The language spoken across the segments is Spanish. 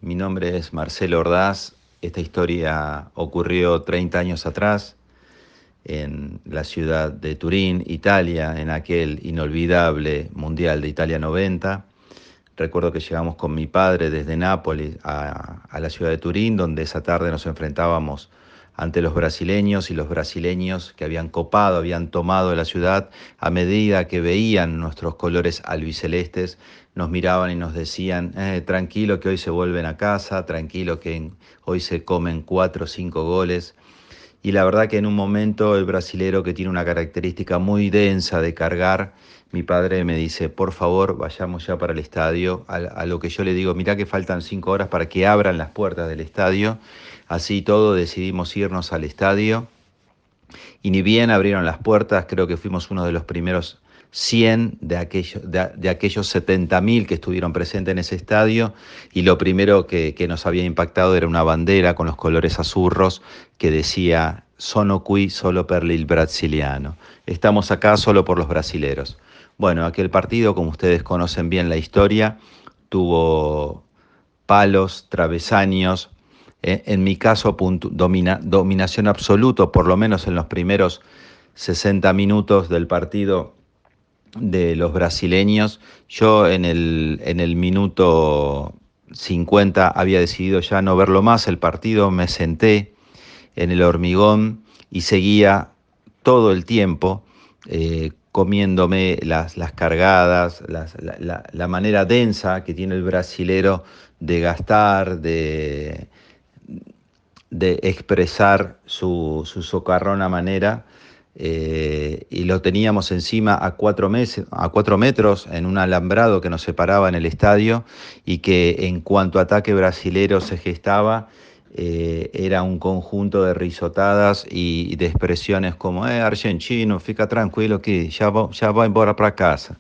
Mi nombre es Marcelo Ordaz. Esta historia ocurrió 30 años atrás en la ciudad de Turín, Italia, en aquel inolvidable Mundial de Italia 90. Recuerdo que llegamos con mi padre desde Nápoles a la ciudad de Turín, donde esa tarde nos enfrentábamos ante los brasileños, y los brasileños que habían copado, habían tomado la ciudad. A medida que veían nuestros colores albicelestes, nos miraban y nos decían: tranquilo que hoy se vuelven a casa, tranquilo que hoy se comen 4 o 5 goles. Y la verdad que en un momento el brasilero, que tiene una característica muy densa de cargar, mi padre me dice: por favor, vayamos ya para el estadio. A lo que yo le digo: mirá que faltan 5 horas para que abran las puertas del estadio. Así todo decidimos irnos al estadio, y ni bien abrieron las puertas, creo que fuimos uno de los primeros 100 de aquellos 70.000 que estuvieron presentes en ese estadio, y lo primero que nos había impactado era una bandera con los colores azurros que decía: Sono qui solo per il brasiliano. Estamos acá solo por los brasileros. Bueno, aquel partido, como ustedes conocen bien la historia, tuvo palos, travesaños, en mi caso dominación absoluta, por lo menos en los primeros 60 minutos del partido de los brasileños. Yo en el minuto 50 había decidido ya no verlo más el partido, me senté en el hormigón y seguía todo el tiempo comiéndome las cargadas, la manera densa que tiene el brasilero de gastar, de expresar su socarrona manera. Y lo teníamos encima a 4 metros en un alambrado que nos separaba en el estadio, y que en cuanto ataque brasilero se gestaba, era un conjunto de risotadas y de expresiones como: argentino, fica tranquilo que ya va embora para casa.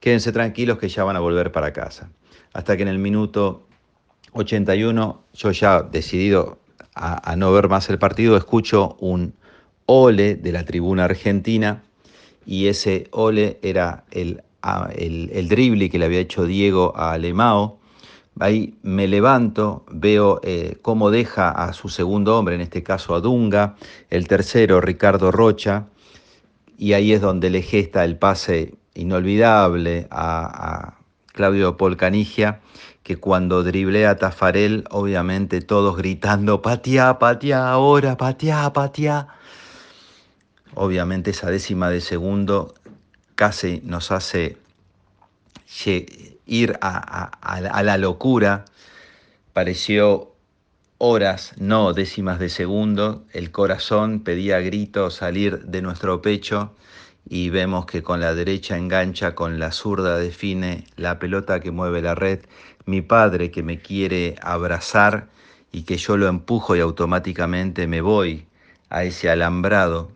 Quédense tranquilos que ya van a volver para casa. Hasta que en el minuto 81, yo ya decidido a no ver más el partido, escucho un ole de la tribuna argentina, y ese ole era el drible que le había hecho Diego a Alemão. Ahí me levanto, veo cómo deja a su segundo hombre, en este caso a Dunga, el tercero Ricardo Rocha, y ahí es donde le gesta el pase inolvidable a Claudio Polcanigia, que cuando driblea a Tafarel, obviamente todos gritando: pateá, pateá ahora, pateá, pateá. Obviamente esa décima de segundo casi nos hace ir a la locura. Pareció horas, no décimas de segundo. El corazón pedía a gritos salir de nuestro pecho, y vemos que con la derecha engancha, con la zurda define la pelota que mueve la red. Mi padre, que me quiere abrazar y que yo lo empujo, y automáticamente me voy a ese alambrado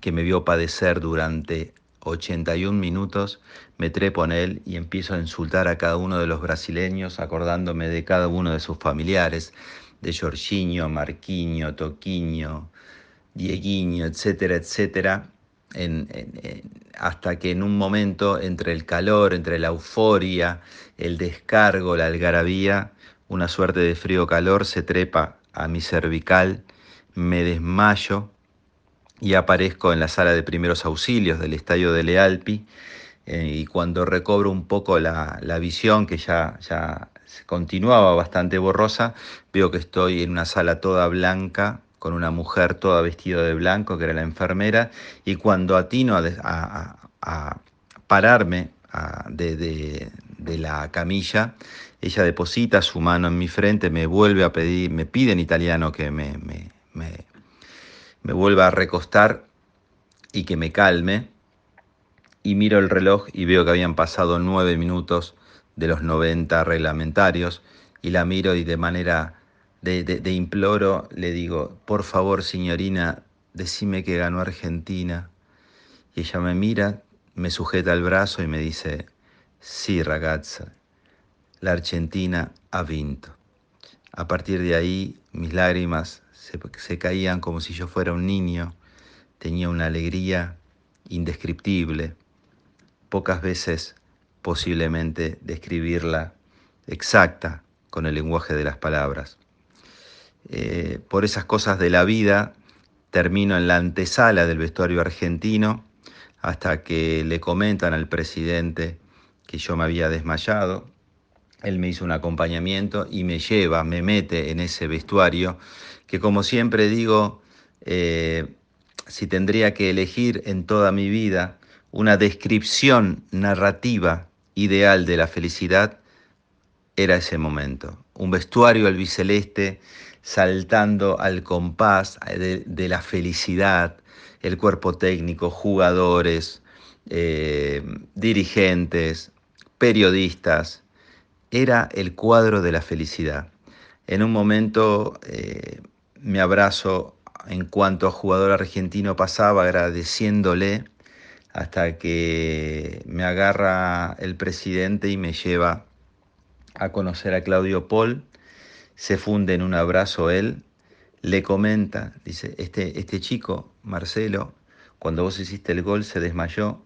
que me vio padecer durante 81 minutos, me trepo en él y empiezo a insultar a cada uno de los brasileños, acordándome de cada uno de sus familiares, de Jorginho, Marquinho, Toquinho, Dieguinho, etcétera, etcétera, hasta que en un momento, entre el calor, entre la euforia, el descargo, la algarabía, una suerte de frío-calor se trepa a mi cervical, me desmayo y aparezco en la sala de primeros auxilios del estadio de Lealpi. Y cuando recobro un poco la visión, que ya continuaba bastante borrosa, veo que estoy en una sala toda blanca, con una mujer toda vestida de blanco, que era la enfermera, y cuando atino a pararme de la camilla, ella deposita su mano en mi frente, me vuelve a pedir, me pide en italiano que me vuelva a recostar y que me calme. Y miro el reloj y veo que habían pasado 9 minutos de los 90 reglamentarios, y la miro y de manera de imploro le digo: por favor, signorina, decime que ganó Argentina. Y ella me mira, me sujeta el brazo y me dice: sí, ragazza, la Argentina ha vinto. A partir de ahí mis lágrimas se caían como si yo fuera un niño. Tenía una alegría indescriptible, pocas veces posiblemente describirla exacta con el lenguaje de las palabras. Por esas cosas de la vida, termino en la antesala del vestuario argentino hasta que le comentan al presidente que yo me había desmayado. Él me hizo un acompañamiento y me lleva, me mete en ese vestuario que, como siempre digo, si tendría que elegir en toda mi vida una descripción narrativa ideal de la felicidad, era ese momento. Un vestuario albiceleste saltando al compás de la felicidad, el cuerpo técnico, jugadores, dirigentes, periodistas. Era el cuadro de la felicidad. En un momento me abrazo en cuanto jugador argentino pasaba, agradeciéndole, hasta que me agarra el presidente y me lleva a conocer a Claudio Pol. Se funde en un abrazo él, le comenta, dice, este chico, Marcelo, cuando vos hiciste el gol se desmayó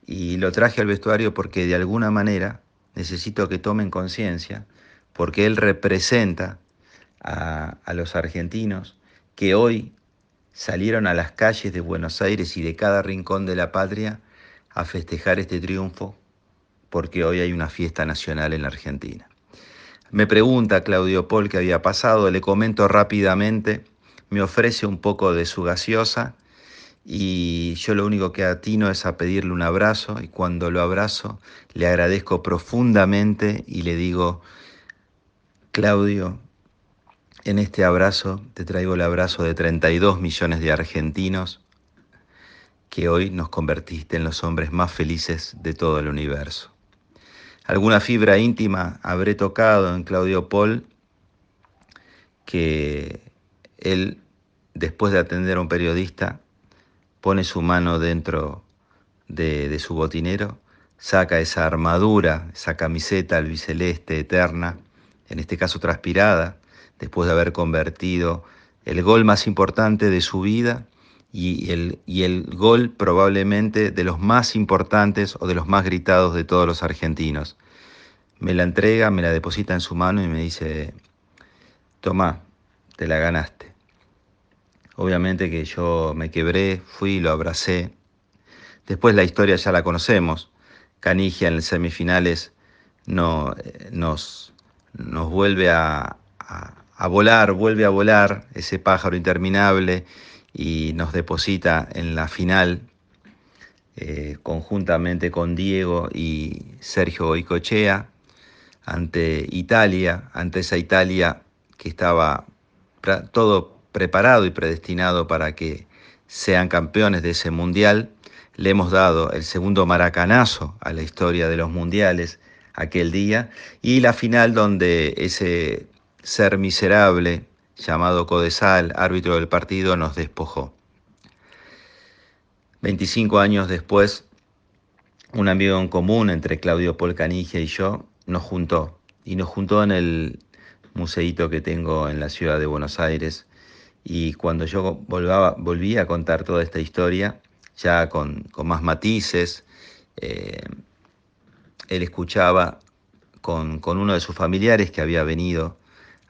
y lo traje al vestuario porque de alguna manera necesito que tomen conciencia, porque él representa a los argentinos que hoy salieron a las calles de Buenos Aires y de cada rincón de la patria a festejar este triunfo, porque hoy hay una fiesta nacional en la Argentina. Me pregunta Claudio Pol qué había pasado, le comento rápidamente, me ofrece un poco de su gaseosa y yo lo único que atino es a pedirle un abrazo, y cuando lo abrazo le agradezco profundamente y le digo: Claudio, en este abrazo te traigo el abrazo de 32 millones de argentinos que hoy nos convertiste en los hombres más felices de todo el universo. Alguna fibra íntima habré tocado en Claudio Pol, que él, después de atender a un periodista, pone su mano dentro de su botinero, saca esa armadura, esa camiseta albiceleste eterna, en este caso transpirada, después de haber convertido el gol más importante de su vida y el gol probablemente de los más importantes o de los más gritados de todos los argentinos. Me la entrega, me la deposita en su mano y me dice: tomá, te la ganaste. Obviamente que yo me quebré, fui y lo abracé. Después la historia ya la conocemos. Canigia en las semifinales nos vuelve a volar, vuelve a volar ese pájaro interminable y nos deposita en la final, conjuntamente con Diego y Sergio Goycochea, ante Italia, ante esa Italia que estaba todo preparado y predestinado para que sean campeones de ese mundial. Le hemos dado el segundo maracanazo a la historia de los mundiales aquel día, y la final donde ese ser miserable llamado Codesal, árbitro del partido, nos despojó. 25 años después, un amigo en común entre Claudio Pol Canigia y yo nos juntó en el museíto que tengo en la ciudad de Buenos Aires, y cuando yo volví a contar toda esta historia, ya con más matices, él escuchaba con uno de sus familiares que había venido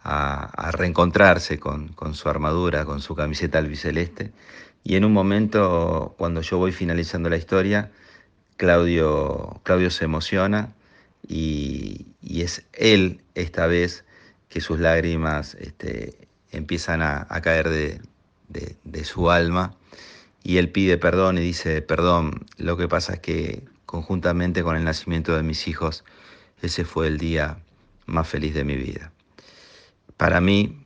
a reencontrarse con su armadura, con su camiseta albiceleste, y en un momento, cuando yo voy finalizando la historia, Claudio se emociona y es él esta vez que sus lágrimas empiezan a caer de su alma, y él pide perdón y dice: perdón, lo que pasa es que conjuntamente con el nacimiento de mis hijos, ese fue el día más feliz de mi vida. Para mí,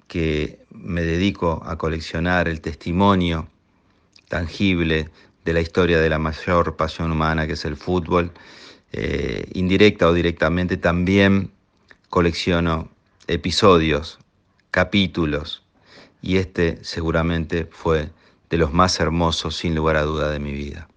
que me dedico a coleccionar el testimonio tangible de la historia de la mayor pasión humana, que es el fútbol, indirecta o directamente, también colecciono episodios, capítulos, y este seguramente fue de los más hermosos, sin lugar a duda, de mi vida.